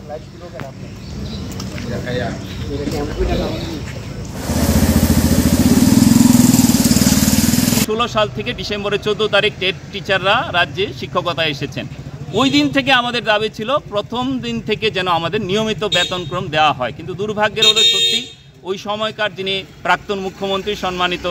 2016 সাল থেকে ডিসেম্বরের 14 তারিখ টেট টিচাররা রাজ্যে শিক্ষকতায় এসেছেন। ওই দিন থেকে আমাদের দাবি ছিল প্রথম দিন থেকে যেন আমাদের নিয়মিত বেতনক্রম দেওয়া হয়, কিন্তু দুর্ভাগ্যের হলো সত্যি ওই সময়কার যিনি প্রাক্তন মুখ্যমন্ত্রী সম্মানিত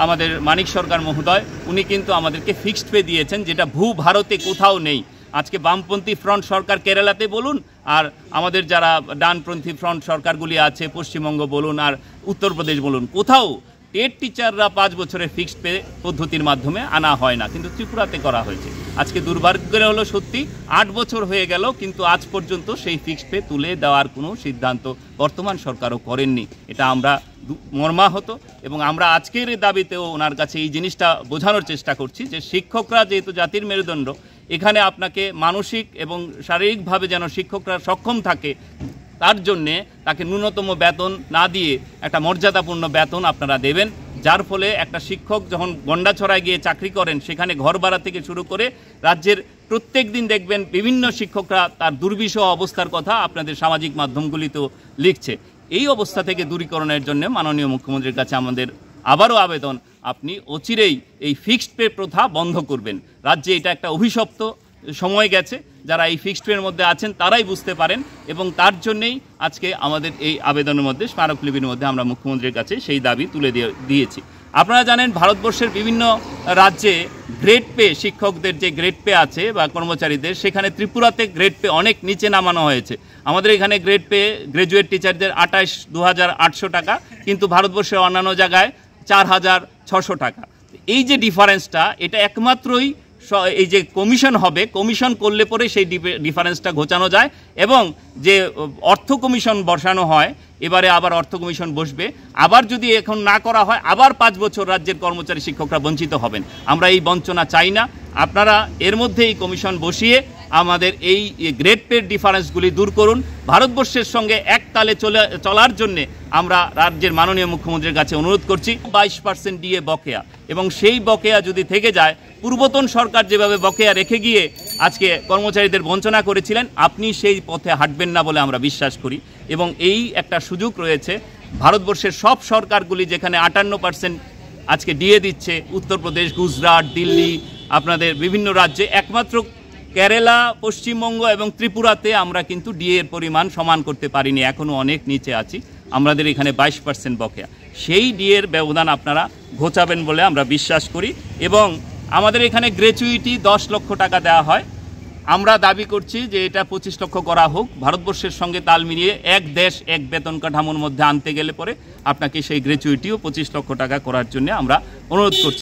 আমাদের মানিক সরকার মহোদয়, উনি কিন্তু আমাদেরকে ফিক্সড পে দিয়েছেন, যেটা ভারতে কোথাও নেই। আজকে বামপন্থী ফ্রন্ট সরকার কেরালাতে বলুন, আর আমাদের যারা ডানপন্থী ফ্রন্ট সরকারগুলি আছে পশ্চিমবঙ্গ বলুন আর উত্তরপ্রদেশ বলুন, কোথাও টেট টিচাররা 5 বছরের ফিক্সড পে পদ্ধতির মাধ্যমে আনা হয় না, কিন্তু ত্রিপুরাতে করা হয়েছে। আজকে দুর্ভাগ্যের হলো সত্যি 8 বছর হয়ে গেল, কিন্তু আজ পর্যন্ত সেই ফিক্সড পে তুলে দেওয়ার কোনো সিদ্ধান্ত বর্তমান সরকারও করেননি। এটা আমরা মর্মাহত, এবং আমরা আজকের দাবিতেও ওনার কাছে এই জিনিসটা বোঝানোর চেষ্টা করছি যে শিক্ষকরা যেহেতু জাতির মেরুদণ্ড, এখানে আপনাকে মানসিক এবং শারীরিকভাবে যেন শিক্ষকরা সক্ষম থাকে, তার জন্যে তাকে ন্যূনতম বেতন না দিয়ে একটা মর্যাদাপূর্ণ বেতন আপনারা দেবেন, যার ফলে একটা শিক্ষক যখন গন্ডাছড়ায় গিয়ে চাকরি করেন, সেখানে ঘর ভাড়া থেকে শুরু করে রাজ্যের প্রত্যেক দিন দেখবেন বিভিন্ন শিক্ষকরা তার দুর্বিষহ অবস্থার কথা আপনাদের সামাজিক মাধ্যমগুলিতেও লিখছে। এই অবস্থা থেকে দূরীকরণের জন্য মাননীয় মুখ্যমন্ত্রীর কাছে আমাদের আবারও আবেদন, আপনি অচিরেই এই ফিক্সড পে প্রথা বন্ধ করবেন। রাজ্যে এটা একটা অভিশপ্ত সময় গেছে, যারা এই ফিক্সড পের মধ্যে আছেন তারাই বুঝতে পারেন, এবং তার জন্যেই আজকে আমাদের এই আবেদনের মধ্যে স্মারকলিপির মধ্যে আমরা মুখ্যমন্ত্রীর কাছে সেই দাবি তুলে দিয়েছি। আপনারা জানেন ভারতবর্ষের বিভিন্ন রাজ্যে গ্রেড পে, শিক্ষকদের যে গ্রেড পে আছে বা কর্মচারীদের, সেখানে ত্রিপুরাতে গ্রেড পে অনেক নিচে নামানো হয়েছে। আমাদের এখানে গ্রেড পে গ্র্যাজুয়েট টিচারদের 28,800 টাকা, কিন্তু ভারতবর্ষের অন্যান্য জায়গায় 4,600 টাকা। এই যে ডিফারেন্সটা, এটা একমাত্রই এই যে কমিশন হবে, কমিশন করলে পরে সেই ডিফারেন্সটা ঘোচানো যায়, এবং যে অর্থ কমিশন বসানো হয়, এবারে আবার অর্থ কমিশন বসবে, আবার যদি এখন না করা হয় আবার 5 বছর রাজ্যের কর্মচারী শিক্ষকরা বঞ্চিত হবেন। আমরা এই বঞ্চনা চাই না। আপনারা এর মধ্যে এই কমিশন বসিয়ে আমাদের এই গ্রেড পের ডিফারেন্সগুলি দূর করুন। ভারতবর্ষের সঙ্গে এক তালে চলার জন্যে আমরা রাজ্যের মাননীয় মুখ্যমন্ত্রীর কাছে অনুরোধ করছি। 22% ডিএ বকেয়া, এবং সেই বকেয়া যদি থেকে যায়, পূর্বতন সরকার যেভাবে বকেয়া রেখে গিয়ে আজকে কর্মচারীদের বঞ্চনা করেছিলেন, আপনি সেই পথে হাঁটবেন না বলে আমরা বিশ্বাস করি। এবং এই একটা সুযোগ রয়েছে, ভারতবর্ষের সব সরকারগুলি যেখানে 58% আজকে ডিএ দিচ্ছে, উত্তরপ্রদেশ, গুজরাট, দিল্লি, আপনাদের বিভিন্ন রাজ্যে, একমাত্র কেরালা, পশ্চিমবঙ্গ এবং ত্রিপুরাতে আমরা কিন্তু ডিএ এর পরিমাণ সমান করতে পারিনি, এখনও অনেক নিচে আছি। আমাদের এখানে 22% বকেয়া, সেই ডিএ এর ব্যবধান আপনারা ঘোচাবেন বলে আমরা বিশ্বাস করি। এবং আমাদের এখানে গ্র্যাচুইটি 10 লক্ষ টাকা দেওয়া হয়, আমরা দাবি করছি যে এটা 25 লক্ষ করা হোক। ভারতবর্ষের সঙ্গে তাল মিলিয়ে এক দেশ এক বেতন কাঠামোর মধ্যে আনতে গেলে পরে আপনাকে সেই গ্র্যাচুইটিও 25 লক্ষ টাকা করার জন্য আমরা অনুরোধ করছি।